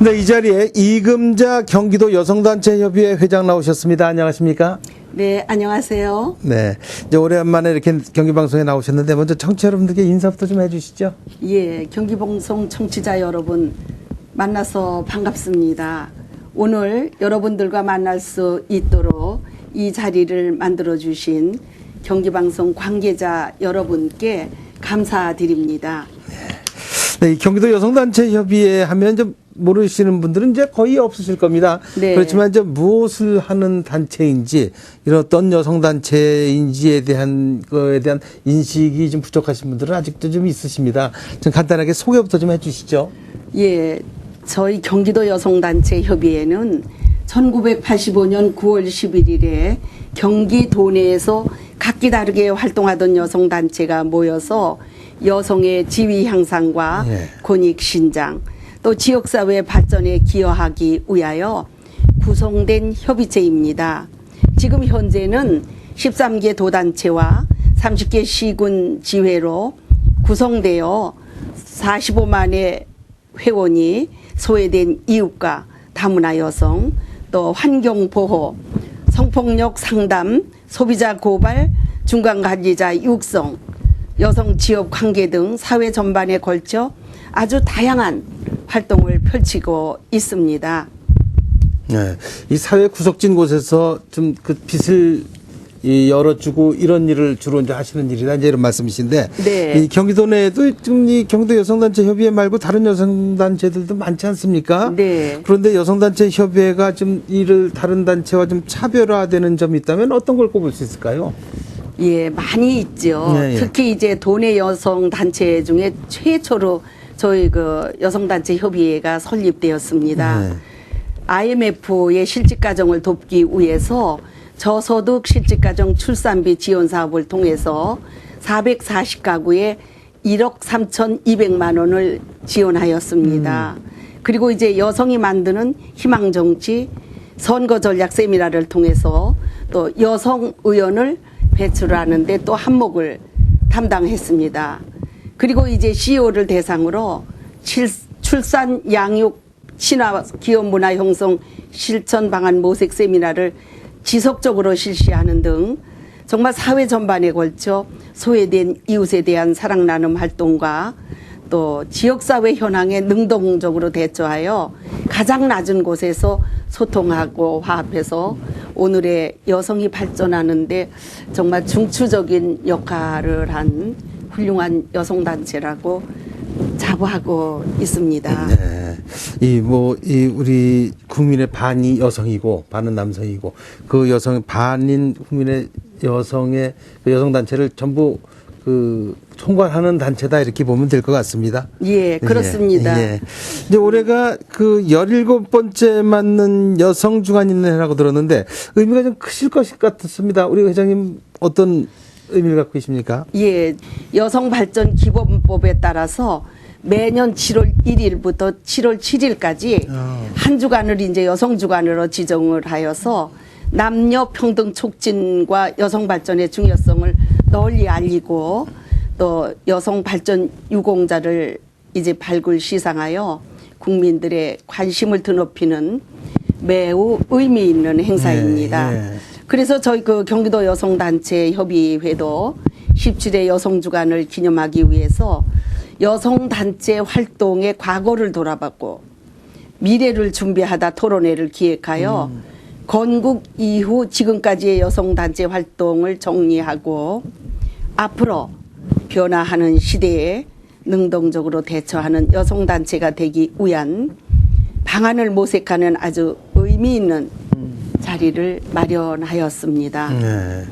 네, 이 자리에 이금자 경기도 여성단체협의회 회장 나오셨습니다. 안녕하십니까? 네, 안녕하세요. 네, 이제 오랜만에 이렇게 경기방송에 나오셨는데 먼저 청취자 여러분들께 인사부터 좀 해주시죠. 예, 경기방송 청취자 여러분 만나서 반갑습니다. 오늘 여러분들과 만날 수 있도록 이 자리를 만들어주신 경기방송 관계자 여러분께 감사드립니다. 네, 이 경기도 여성단체협의회 하면 좀 모르시는 분들은 이제 거의 없으실 겁니다. 네. 그렇지만 이제 무엇을 하는 단체인지 이런 어떤 여성단체인지에 대한 거에 대한 인식이 좀 부족하신 분들은 아직도 좀 있으십니다. 좀 간단하게 소개부터 좀 해주시죠. 예, 저희 경기도 여성단체 협의회는 1985년 9월 11일에 경기 도내에서 각기 다르게 활동하던 여성단체가 모여서 여성의 지위 향상과 예. 권익 신장, 또 지역사회 발전에 기여하기 위하여 구성된 협의체입니다. 지금 현재는 13개 도단체와 30개 시군 지회로 구성되어 45만의 회원이 소외된 이웃과 다문화 여성, 또 환경보호, 성폭력 상담, 소비자 고발, 중간관리자 육성, 여성 지역 관계 등 사회 전반에 걸쳐 아주 다양한 활동을 펼치고 있습니다. 네, 이 사회 구석진 곳에서 좀 그 빛을 열어주고 이런 일을 주로 이제 하시는 일이다 이제 이런 말씀이신데, 네. 이 경기도 내에도 지금 이 경기도 여성단체 협의회 말고 다른 여성단체들도 많지 않습니까? 네. 그런데 여성단체 협의회가 좀 이를 다른 단체와 좀 차별화되는 점이 있다면 어떤 걸 꼽을 수 있을까요? 예, 많이 있죠. 네, 예. 특히 이제 도내 여성 단체 중에 최초로 저희 그 여성단체 협의회가 설립되었습니다. 네. IMF의 실직가정을 돕기 위해서 저소득 실직가정 출산비 지원 사업을 통해서 440가구에 1억 3,200만 원을 지원하였습니다. 그리고 이제 여성이 만드는 희망정치 선거 전략 세미나를 통해서 또 여성 의원을 배출하는데 또 한몫을 담당했습니다. 그리고 이제 CEO를 대상으로 출산 양육 친화 기업 문화 형성 실천 방안 모색 세미나를 지속적으로 실시하는 등 정말 사회 전반에 걸쳐 소외된 이웃에 대한 사랑 나눔 활동과 또 지역사회 현황에 능동적으로 대처하여 가장 낮은 곳에서 소통하고 화합해서 오늘의 여성이 발전하는데 정말 중추적인 역할을 한 훌륭한 여성단체라고 자부하고 있습니다. 네. 이 우리 국민의 반이 여성이고 반은 남성이고 그 여성 반인 국민의 여성의 그 여성단체를 전부 그 총괄하는 단체다 이렇게 보면 될 것 같습니다. 예, 그렇습니다. 예. 이제 올해가 그 17번째 맞는 여성 주간 인내라고 들었는데 의미가 좀 크실 것 같습니다. 우리 회장님 어떤 의미를 갖고 계십니까? 예, 여성발전기본법에 따라서 매년 7월 1일부터 7월 7일까지 한 주간을 이제 여성주간으로 지정을 하여서 남녀 평등 촉진과 여성 발전의 중요성을 널리 알리고 또 여성 발전 유공자를 이제 발굴 시상하여 국민들의 관심을 드높이는 매우 의미 있는 행사입니다. 네, 네. 그래서 저희 그 경기도 여성단체 협의회도 17회 여성주간을 기념하기 위해서 여성단체 활동의 과거를 돌아봤고 미래를 준비하다 토론회를 기획하여 건국 이후 지금까지의 여성단체 활동을 정리하고 앞으로 변화하는 시대에 능동적으로 대처하는 여성단체가 되기 위한 방안을 모색하는 아주 의미 있는 자리를 마련하였습니다. 네.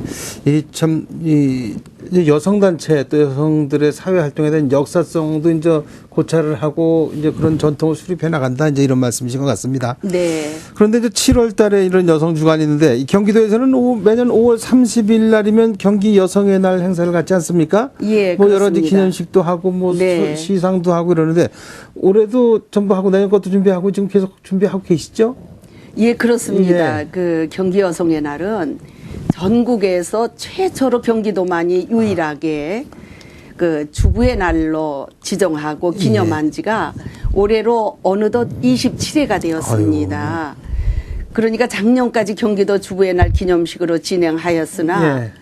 이 여성단체 또 여성들의 사회활동에 대한 역사성도 이제 고찰을 하고 이제 그런 전통을 수립해 나간다 이제 이런 말씀이신 것 같습니다. 네. 그런데 이제 7월 달에 이런 여성주간이 있는데 이 경기도에서는 매년 5월 30일 날이면 경기 여성의 날 행사를 갖지 않습니까? 예, 뭐 여러 가지 그렇습니다. 기념식도 하고 뭐 네. 시상도 하고 이러는데 올해도 전부 하고 내년 것도 준비하고 지금 계속 준비하고 계시죠? 예, 그렇습니다. 예. 그 경기 여성의 날은 전국에서 최초로 경기도만이 유일하게 그 주부의 날로 지정하고 기념한 지가 올해로 어느덧 27회가 되었습니다. 그러니까 작년까지 경기도 주부의 날 기념식으로 진행하였으나 예.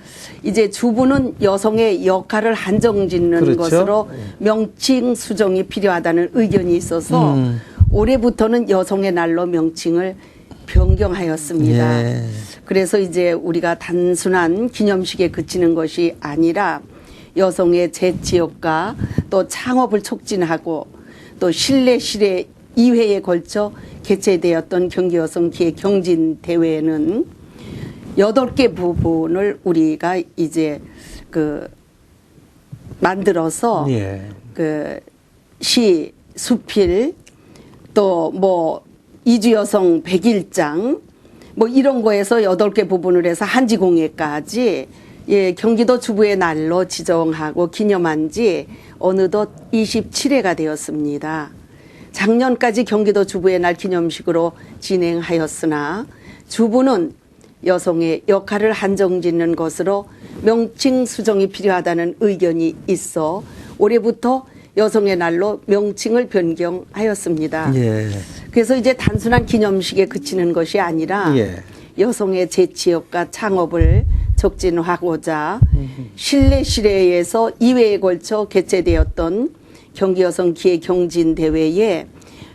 이제 주부는 여성의 역할을 한정짓는 그렇죠. 것으로 명칭 수정이 필요하다는 의견이 있어서 올해부터는 여성의 날로 명칭을 변경하였습니다. 예. 그래서 이제 우리가 단순한 기념식에 그치는 것이 아니라 여성의 재취업과 또 창업을 촉진하고 또 실내 2회에 걸쳐 개최되었던 경기여성 기획 경진 대회는 8개 부분을 우리가 이제 그 만들어서 예. 그 시, 수필 또 뭐 이주여성 100일장 뭐 이런 거에서 8개 부분을 해서 한지공예까지 예, 경기도 주부의 날로 지정하고 기념한 지 어느덧 27회가 되었습니다. 작년까지 경기도 주부의 날 기념식으로 진행하였으나 주부는 여성의 역할을 한정짓는 것으로 명칭 수정이 필요하다는 의견이 있어 올해부터 여성의 날로 명칭을 변경하였습니다. 예. 그래서 이제 단순한 기념식에 그치는 것이 아니라 예. 여성의 재취업과 창업을 촉진하고자 실내에서 2회에 걸쳐 개최되었던 경기여성 기획 경진 대회에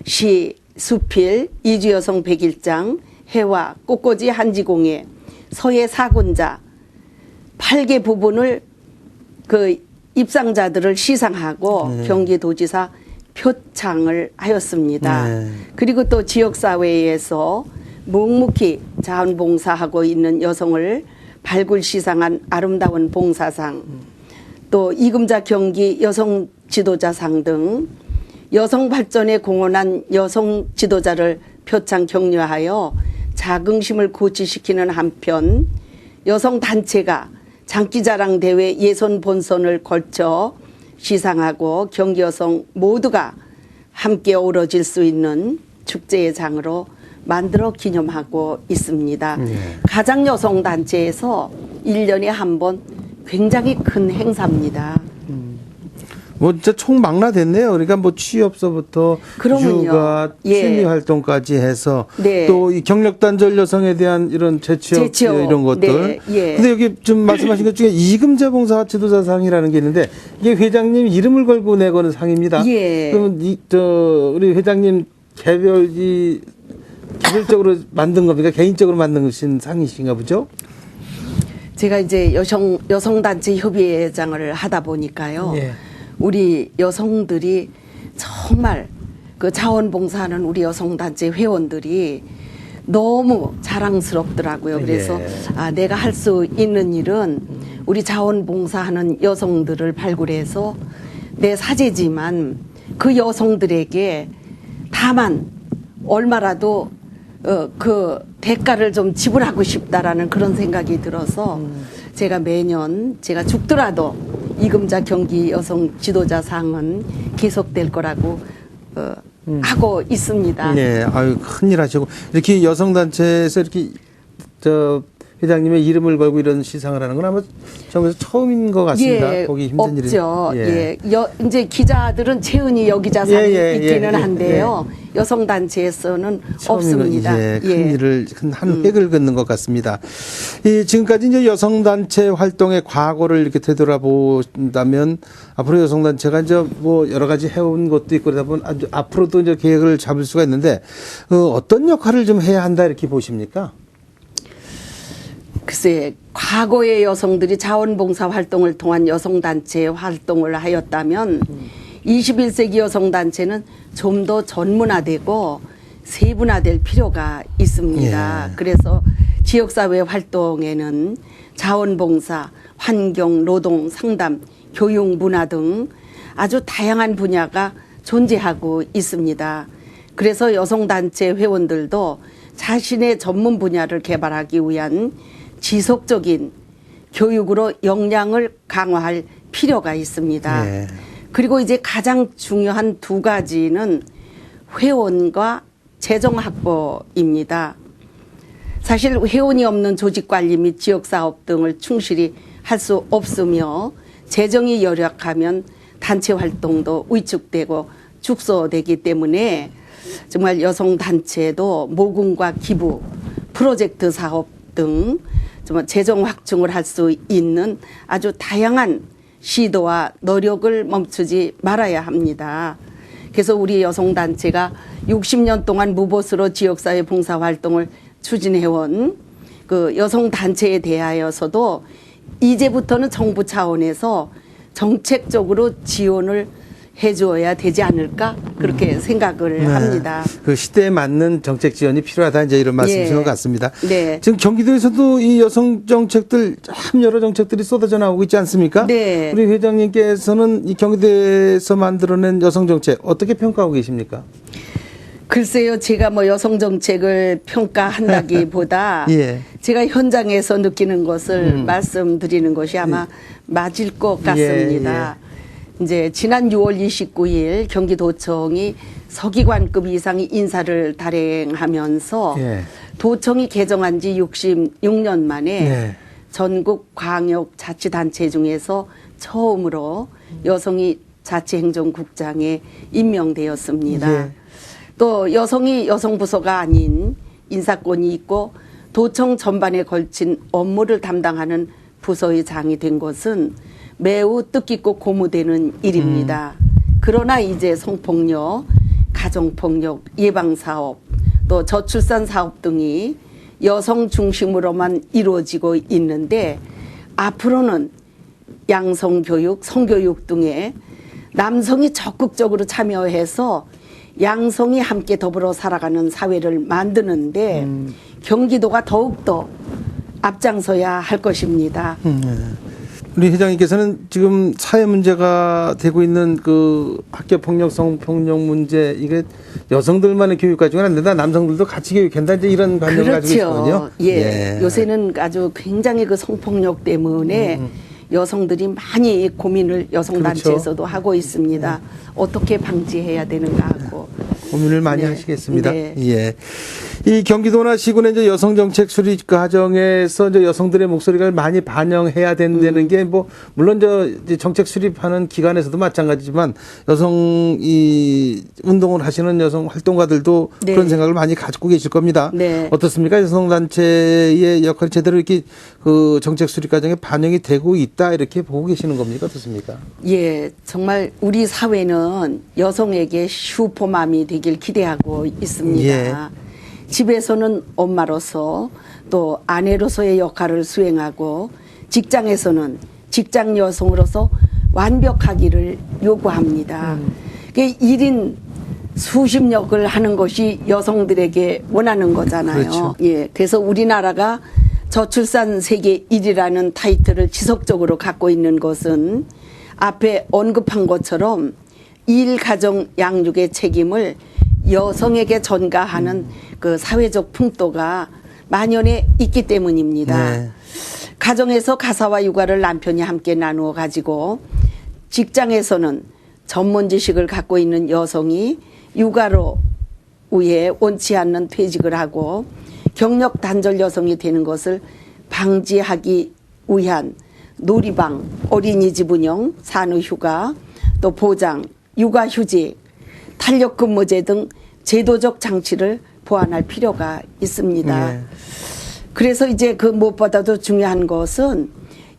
시, 수필, 이주여성 100일장, 해와, 꽃꽂이 한지공예, 서예 사군자 8개 부분을 그 입상자들을 시상하고 경기도지사 표창을 하였습니다. 네. 그리고 또 지역사회에서 묵묵히 자원봉사하고 있는 여성을 발굴 시상한 아름다운 봉사상, 또 이금자 경기 여성 지도자상 등 여성 발전에 공헌한 여성 지도자를 표창 격려하여 자긍심을 고취시키는 한편 여성 단체가 장기자랑 대회 예선 본선을 걸쳐 시상하고 경기 여성 모두가 함께 어우러질 수 있는 축제의 장으로 만들어 기념하고 있습니다. 가장 여성 단체에서 1년에 한 번 굉장히 큰 행사입니다. 뭐 진짜 총망라됐네요. 그러니까 뭐 취업서부터 그러면요. 육아, 예. 취미 활동까지 해서 네. 또 이 경력단절 여성에 대한 이런 재취업 이런 것들. 네. 예. 근데 여기 좀 말씀하신 것 중에 이금자 봉사 지도자상이라는 게 있는데 이게 회장님 이름을 걸고 내거는 상입니다. 예. 그러면 우리 회장님 개별적으로 만든 겁니까? 개인적으로 만든 상이신가 보죠? 제가 이제 여성단체 협의회장을 하다 보니까요. 예. 우리 여성들이 정말 그 자원봉사하는 우리 여성단체 회원들이 너무 자랑스럽더라고요. 그래서 예. 아, 내가 할 수 있는 일은 우리 자원봉사하는 여성들을 발굴해서 내 사제지만 그 여성들에게 다만 얼마라도 그 대가를 좀 지불하고 싶다라는 그런 생각이 들어서 제가 매년 제가 죽더라도 이금자 경기 여성 지도자상은 계속될 거라고 하고 있습니다. 네, 아유 큰일 하시고 이렇게 여성단체에서 이렇게 회장님의 이름을 걸고 이런 시상을 하는 건 아마 정말서 처음인 것 같습니다. 예, 보기 힘든 일이. 없죠. 예. 이제 기자들은 최은희 여기자상이 있기는 한데요. 여성단체에서는 없습니다. 예, 큰 일을 한 획을 긋는 것 같습니다. 지금까지 이제 여성단체 활동의 과거를 이렇게 되돌아본다면 앞으로 여성단체가 이제 뭐 여러 가지 해온 것도 있고 그러다 보면 앞으로도 이제 계획을 잡을 수가 있는데 어떤 역할을 좀 해야 한다 이렇게 보십니까? 글쎄, 과거의 여성들이 자원봉사 활동을 통한 여성단체 활동을 하였다면 21세기 여성단체는 좀 더 전문화되고 세분화될 필요가 있습니다. 예. 그래서 지역사회 활동에는 자원봉사, 환경, 노동, 상담, 교육, 문화 등 아주 다양한 분야가 존재하고 있습니다. 그래서 여성단체 회원들도 자신의 전문 분야를 개발하기 위한 지속적인 교육으로 역량을 강화할 필요가 있습니다. 예. 그리고 이제 가장 중요한 두 가지는 회원과 재정 확보입니다. 사실 회원이 없는 조직 관리 및 지역 사업 등을 충실히 할 수 없으며 재정이 열악하면 단체 활동도 위축되고 축소되기 때문에 정말 여성 단체도 모금과 기부, 프로젝트 사업 등 정말 재정 확충을 할 수 있는 아주 다양한 시도와 노력을 멈추지 말아야 합니다. 그래서 우리 여성단체가 60년 동안 무보수로 지역사회 봉사활동을 추진해온 그 여성단체에 대하여서도 이제부터는 정부 차원에서 정책적으로 지원을 해줘야 되지 않을까 그렇게 생각을 합니다. 그 시대에 맞는 정책 지원이 필요하다 이제 이런 말씀이신 것 같습니다. 네. 지금 경기도에서도 이 여성 정책들 참 여러 정책들이 쏟아져 나오고 있지 않습니까? 네. 우리 회장님께서는 이 경기도에서 만들어낸 여성 정책 어떻게 평가하고 계십니까? 글쎄요, 제가 뭐 여성 정책을 평가한다기보다 예. 제가 현장에서 느끼는 것을 말씀드리는 것이 아마 맞을 것 같습니다. 이제 지난 6월 29일 경기도청이 서기관급 이상의 인사를 단행하면서 예. 도청이 개정한 지 66년 만에 네. 전국 광역자치단체 중에서 처음으로 여성이 자치행정국장에 임명되었습니다. 예. 또 여성이 여성부서가 아닌 인사권이 있고 도청 전반에 걸친 업무를 담당하는 부서의 장이 된 것은 매우 뜻깊고 고무되는 일입니다. 그러나 이제 성폭력, 가정폭력 예방사업, 또 저출산 사업 등이 여성 중심으로만 이루어지고 있는데 앞으로는 양성교육, 성교육 등에 남성이 적극적으로 참여해서 양성이 함께 더불어 살아가는 사회를 만드는데 경기도가 더욱더 앞장서야 할 것입니다. 우리 회장님께서는 지금 사회 문제가 되고 있는 그 학교 폭력, 성폭력 문제 이게 여성들만의 교육 가지고는 안 된다. 남성들도 같이 교육한다. 이제 이런 관념을 가지고 있거든요. 예. 요새는 아주 굉장히 그 성폭력 때문에 여성들이 많이 고민을 여성단체에서도 그렇죠. 하고 있습니다. 어떻게 방지해야 되는가 하고. 고민을 많이 네. 하시겠습니다. 네. 예. 이 경기도나 시군의 이제 여성 정책 수립 과정에서 이제 여성들의 목소리가 많이 반영해야 된다는 게 뭐 물론 이제 정책 수립하는 기관에서도 마찬가지지만 여성 이 운동을 하시는 여성 활동가들도 네. 그런 생각을 많이 가지고 계실 겁니다. 네. 어떻습니까? 여성 단체의 역할이 제대로 이렇게 그 정책 수립 과정에 반영이 되고 있다 이렇게 보고 계시는 겁니까? 어떻습니까? 예, 정말 우리 사회는 여성에게 슈퍼맘이 되길 기대하고 있습니다. 예. 집에서는 엄마로서 또 아내로서의 역할을 수행하고 직장에서는 직장 여성으로서 완벽하기를 요구합니다. 그 1인 수십역을 하는 것이 여성들에게 원하는 거잖아요. 그렇죠. 예, 그래서 우리나라가 저출산 세계 1위라는 타이틀을 지속적으로 갖고 있는 것은 앞에 언급한 것처럼 일가정 양육의 책임을 여성에게 전가하는 그 사회적 풍토가 만연해 있기 때문입니다. 네. 가정에서 가사와 육아를 남편이 함께 나누어 가지고 직장에서는 전문 지식을 갖고 있는 여성이 육아로 위해 원치 않는 퇴직을 하고 경력 단절 여성이 되는 것을 방지하기 위한 놀이방, 어린이집 운영, 산후휴가, 또 보장, 육아휴직, 탄력근무제 등 제도적 장치를 보완할 필요가 있습니다. 네. 그래서 이제 그 무엇보다도 중요한 것은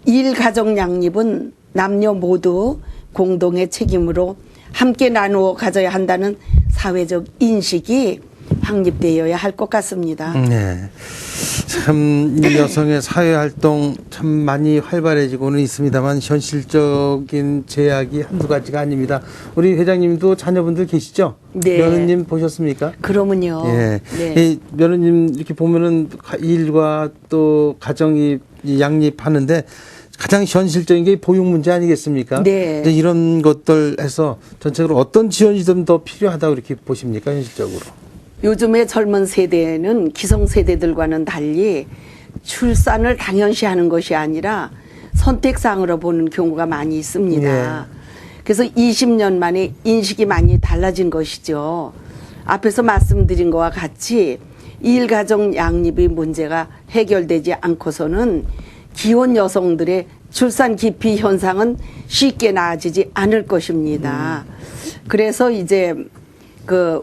일가정 양립은 남녀 모두 공동의 책임으로 함께 나누어 가져야 한다는 사회적 인식이 확립되어야 할 것 같습니다. 네. 참, 이 여성의 사회활동 참 많이 활발해지고는 있습니다만 현실적인 제약이 한두 가지가 아닙니다. 우리 회장님도 자녀분들 계시죠? 네. 며느님 보셨습니까? 그러면요. 예. 네. 이 며느님 이렇게 보면은 일과 또 가정이 양립하는데 가장 현실적인 게 보육 문제 아니겠습니까? 네. 이제 이런 것들 해서 전체적으로 어떤 지원이 좀 더 필요하다고 이렇게 보십니까, 현실적으로? 요즘의 젊은 세대는 기성세대들과는 달리 출산을 당연시하는 것이 아니라 선택사항으로 보는 경우가 많이 있습니다. 그래서 20년 만에 인식이 많이 달라진 것이죠. 앞에서 말씀드린 것과 같이 일가정 양립의 문제가 해결되지 않고서는 기혼 여성들의 출산 기피 현상은 쉽게 나아지지 않을 것입니다. 그래서 이제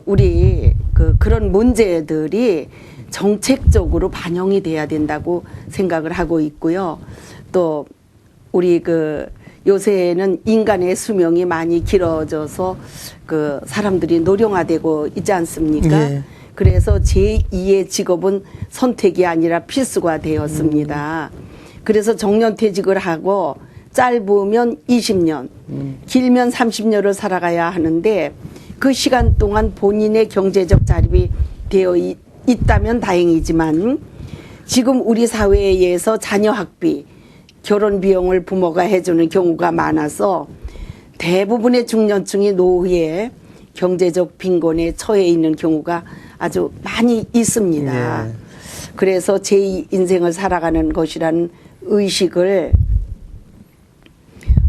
우리 그런 문제들이 정책적으로 반영이 돼야 된다고 생각을 하고 있고요. 또 우리 요새는 인간의 수명이 많이 길어져서 사람들이 노령화되고 있지 않습니까? 네. 그래서 제2의 직업은 선택이 아니라 필수가 되었습니다. 그래서 정년퇴직을 하고 짧으면 20년, 길면 30년을 살아가야 하는데 그 시간 동안 본인의 경제적 자립이 되어 있다면 다행이지만 지금 우리 사회에서 자녀 학비, 결혼 비용을 부모가 해주는 경우가 많아서 대부분의 중년층이 노후에 경제적 빈곤에 처해 있는 경우가 아주 많이 있습니다. 네. 그래서 제2 인생을 살아가는 것이라는 의식을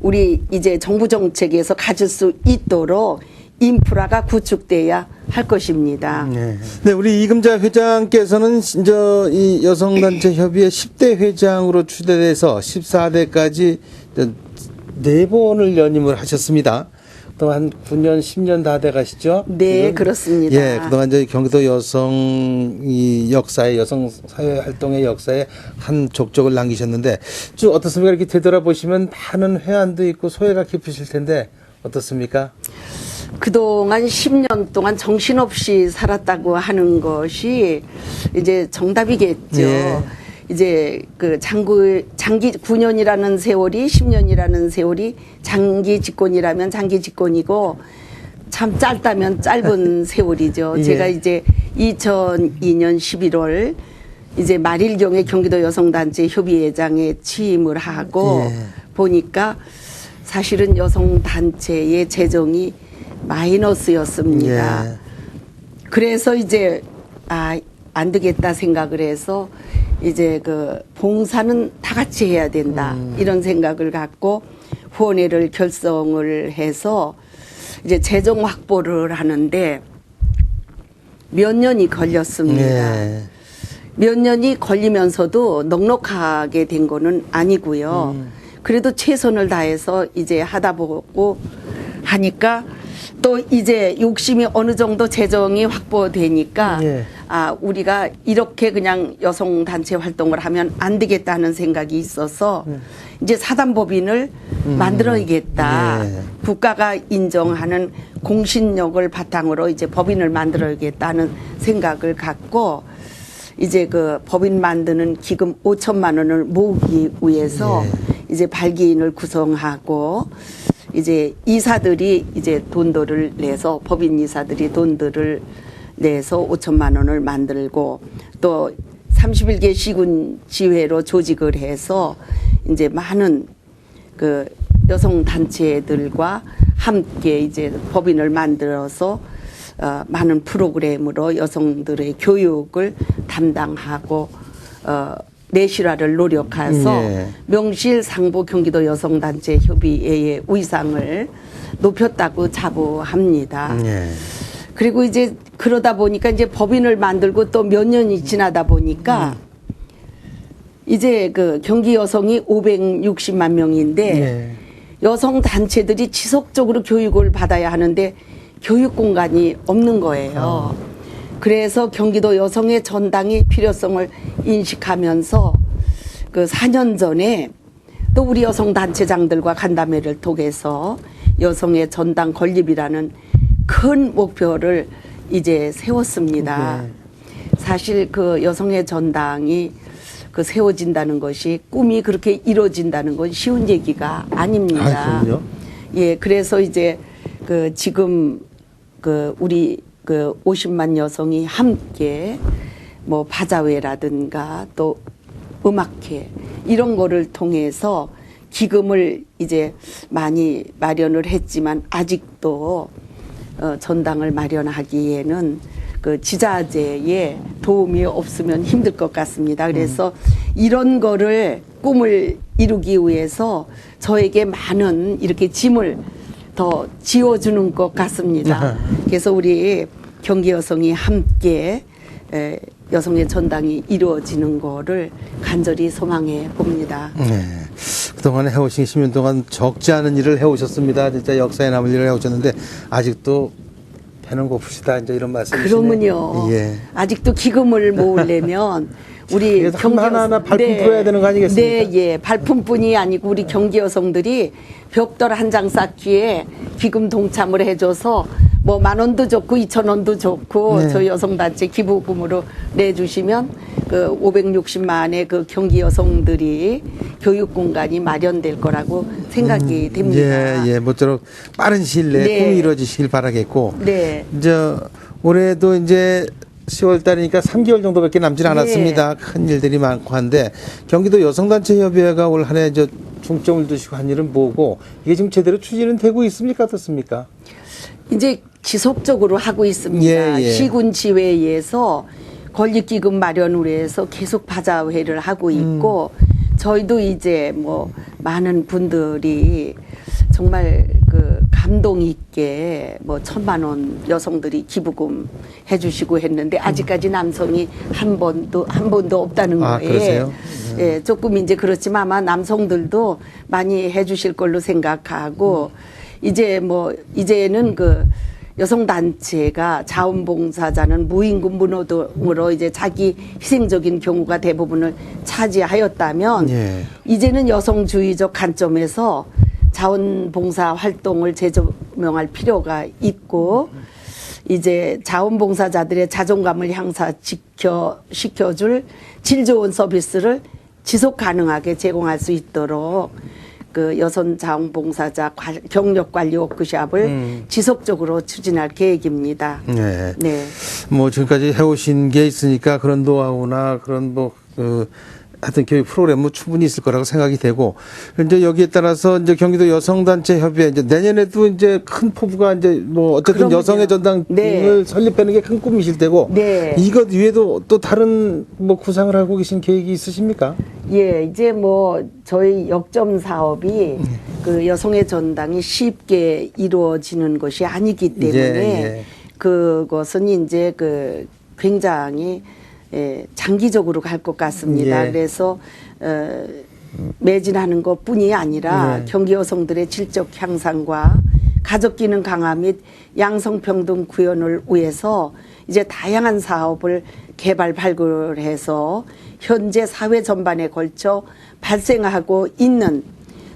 우리 이제 정부 정책에서 가질 수 있도록 인프라가 구축돼야 할 것입니다. 네, 우리 이금자 회장께서는 이제 이 여성단체 협의회 10대 회장으로 추대돼서 14대까지 4번을 연임을 하셨습니다. 또 한 9년, 10년 다 돼 가시죠? 네, 지금? 그렇습니다. 예, 그동안 이제 경기도 여성 이 역사에 여성 사회 활동의 역사에 한 족적을 남기셨는데 쭉 어떻습니까? 이렇게 되돌아보시면 많은 회한도 있고 소회가 깊으실 텐데 어떻습니까? 그동안 10년 동안 정신없이 살았다고 하는 것이 이제 정답이겠죠. 예. 이제 장기 9년이라는 세월이 10년이라는 세월이 장기 집권이라면 장기 집권이고 참 짧다면 짧은 세월이죠. 예. 제가 이제 2002년 11월 이제 말일경에 경기도 여성단체 협의회장에 취임을 하고 예. 보니까 사실은 여성단체의 재정이 마이너스였습니다. 예. 그래서 이제 안 되겠다 생각을 해서 이제 봉사는 다 같이 해야 된다 이런 생각을 갖고 후원회를 결성을 해서 이제 재정 확보를 하는데 몇 년이 걸렸습니다. 예. 몇 년이 걸리면서도 넉넉하게 된 거는 아니고요. 그래도 최선을 다해서 이제 하다 보고 하니까 또 이제 욕심이 어느 정도 재정이 확보되니까 예. 우리가 이렇게 그냥 여성단체 활동을 하면 안 되겠다는 생각이 있어서 이제 사단법인을 만들어야겠다. 예. 국가가 인정하는 공신력을 바탕으로 이제 법인을 만들어야겠다는 생각을 갖고 이제 법인 만드는 기금 5천만 원을 모으기 위해서 예. 이제 발기인을 구성하고 이제 이사들이 이제 돈들을 내서 법인 이사들이 돈들을 내서 5천만 원을 만들고 또 31개 시군 지회로 조직을 해서 이제 많은 여성 단체들과 함께 이제 법인을 만들어서 많은 프로그램으로 여성들의 교육을 담당하고 내실화를 노력해서 네. 명실상부 경기도 여성단체 협의회의 위상을 높였다고 자부합니다. 예. 그리고 이제 그러다 보니까 이제 법인을 만들고 또 몇 년이 지나다 보니까 이제 경기 여성이 560만 명인데 예. 여성 단체들이 지속적으로 교육을 받아야 하는데 교육 공간이 없는 거예요. 그래서 경기도 여성의 전당의 필요성을 인식하면서 4년 전에 또 우리 여성 단체장들과 간담회를 통해서 여성의 전당 건립이라는 큰 목표를 이제 세웠습니다. 네. 사실 여성의 전당이 세워진다는 것이 꿈이 그렇게 이루어진다는 건 쉬운 얘기가 아닙니다. 그럼요. 예, 그래서 이제 지금 우리 50만 여성이 함께 뭐 바자회라든가 또 음악회 이런 거를 통해서 기금을 이제 많이 마련을 했지만 아직도 전당을 마련하기에는 지자재에 도움이 없으면 힘들 것 같습니다. 그래서 이런 거를 꿈을 이루기 위해서 저에게 많은 이렇게 짐을 더 지어주는 것 같습니다. 그래서 우리 경기 여성이 함께 여성의 전당이 이루어지는 거를 간절히 소망해 봅니다. 네. 그동안 해오신 10년 동안 적지 않은 일을 해오셨습니다. 진짜 역사에 남을 일을 해오셨는데 아직도 배는 고프시다 이제 이런 말씀이시네요. 그러면요. 예. 아직도 기금을 모으려면 우리 그래서 하나하나 발품 풀어야 되는 거 아니겠습니까? 네, 예. 발품뿐이 아니고 우리 경기 여성들이 벽돌 한 장 쌓기에 기금 동참을 해줘서 뭐 10,000원도 좋고 2,000원도 좋고 네. 저희 여성단체 기부금으로 내주시면 그 560만의 그 경기 여성들이 교육 공간이 마련될 거라고 생각이 됩니다. 예, 예. 모쪼록 빠른 시일 내에 네. 꿈이 이루어지시길 바라겠고. 네. 이제 올해도 이제 10월 달이니까 3개월 정도밖에 남질 네. 않았습니다. 큰 일들이 많고 한데 경기도 여성단체협의회가 올 한 해 중점을 두시고 한 일은 뭐고 이게 지금 제대로 추진은 되고 있습니까? 어떻습니까? 이제 지속적으로 하고 있습니다. 예, 예. 시군지회에서 권익기금 마련을 위해서 계속 바자회를 하고 있고 저희도 이제 뭐 많은 분들이 정말 그 감동 있게 뭐 1,000만 원 여성들이 기부금 해주시고 했는데 아직까지 남성이 한 번도 없다는 아, 거예요. 그러세요? 예, 조금 이제 그렇지만 아마 남성들도 많이 해주실 걸로 생각하고 이제는 그 여성단체가 자원봉사자는 무임금 무노동으로 이제 자기 희생적인 경우가 대부분을 차지하였다면 예. 이제는 여성주의적 관점에서 자원봉사 활동을 재조명할 필요가 있고 이제 자원봉사자들의 자존감을 향상시켜줄 질 좋은 서비스를 지속 가능하게 제공할 수 있도록 그 여성 자원봉사자 경력 관리 워크숍을 지속적으로 추진할 계획입니다. 네. 네. 뭐 지금까지 해오신 게 있으니까 그런 노하우나 그런 하여튼 교육 프로그램은 충분히 있을 거라고 생각이 되고 이제 여기에 따라서 이제 경기도 여성단체 협의회 이제 내년에도 이제 큰 포부가 이제 뭐 어쨌든 그럼요. 여성의 전당을 네. 설립하는 게 큰 꿈이실 테고 네. 이것 외에도 또 다른 뭐 구상을 하고 계신 계획이 있으십니까? 예, 이제 뭐 저희 역점 사업이 그 여성의 전당이 쉽게 이루어지는 것이 아니기 때문에 예. 그것은 이제 그 굉장히 장기적으로 갈 것 같습니다. 예. 그래서 매진하는 것뿐이 아니라 네. 경기 여성들의 질적 향상과 가족 기능 강화 및 양성평등 구현을 위해서 이제 다양한 사업을 개발 발굴해서 현재 사회 전반에 걸쳐 발생하고 있는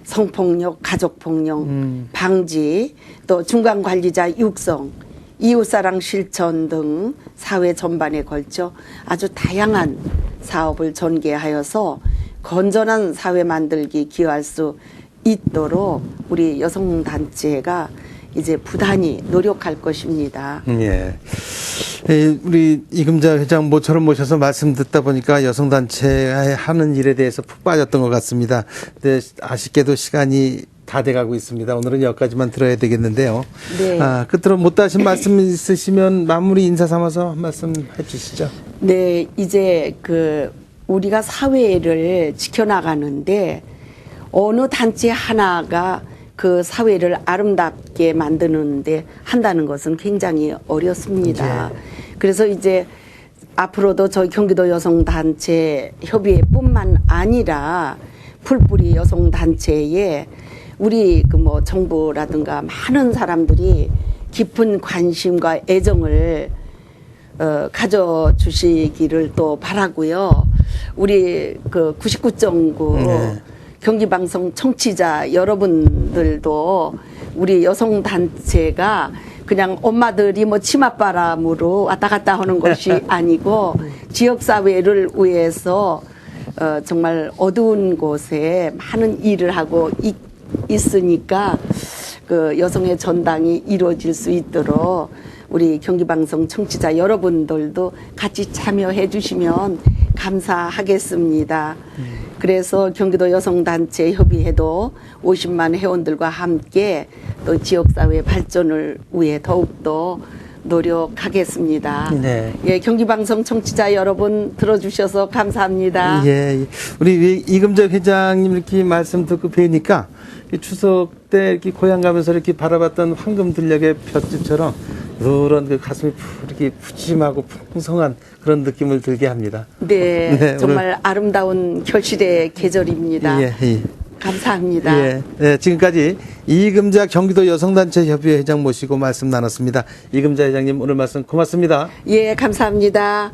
성폭력, 가족폭력 방지, 또 중간관리자 육성, 이웃사랑 실천 등 사회 전반에 걸쳐 아주 다양한 사업을 전개하여서 건전한 사회 만들기 기여할 수 있도록 우리 여성단체가 이제 부단히 노력할 것입니다. 예. 우리 이금자 회장 모처럼 모셔서 말씀 듣다 보니까 여성단체가 하는 일에 대해서 푹 빠졌던 것 같습니다. 근데 아쉽게도 시간이 다 돼가고 있습니다. 오늘은 여기까지만 들어야 되겠는데요. 네. 끝으로 못다 하신 말씀 있으시면 마무리 인사 삼아서 한 말씀 해주시죠. 네, 이제 우리가 사회를 지켜나가는데 어느 단체 하나가 그 사회를 아름답게 만드는데 한다는 것은 굉장히 어렵습니다. 네. 그래서 이제 앞으로도 저희 경기도 여성단체 협의회뿐만 아니라 풀뿌리 여성단체에 우리 뭐 정부라든가 많은 사람들이 깊은 관심과 애정을 가져주시기를 또 바라고요. 우리 99.9 네. 경기방송 청취자 여러분들도 우리 여성단체가 그냥 엄마들이 뭐 치맛바람으로 왔다 갔다 하는 것이 아니고 지역사회를 위해서 정말 어두운 곳에 많은 일을 하고 있으니까 그 여성의 전당이 이루어질 수 있도록 우리 경기방송 청취자 여러분들도 같이 참여해 주시면 감사하겠습니다. 그래서 경기도 여성단체 협의회도 50만 회원들과 함께 또 지역사회 발전을 위해 더욱더 노력하겠습니다. 네. 예, 경기방송 청취자 여러분 들어주셔서 감사합니다. 예. 우리 이금자 회장님 이렇게 말씀 듣고 뵈니까 추석 때 이렇게 고향 가면서 이렇게 바라봤던 황금들녘의 볕집처럼 그런 그 가슴이 이렇게 푸짐하고 풍성한 그런 느낌을 들게 합니다. 네, 네, 정말 아름다운 결실의 계절입니다. 예, 예. 감사합니다. 예, 예, 지금까지 이금자 경기도 여성단체 협의회 회장 모시고 말씀 나눴습니다. 이금자 회장님 오늘 말씀 고맙습니다. 예, 감사합니다.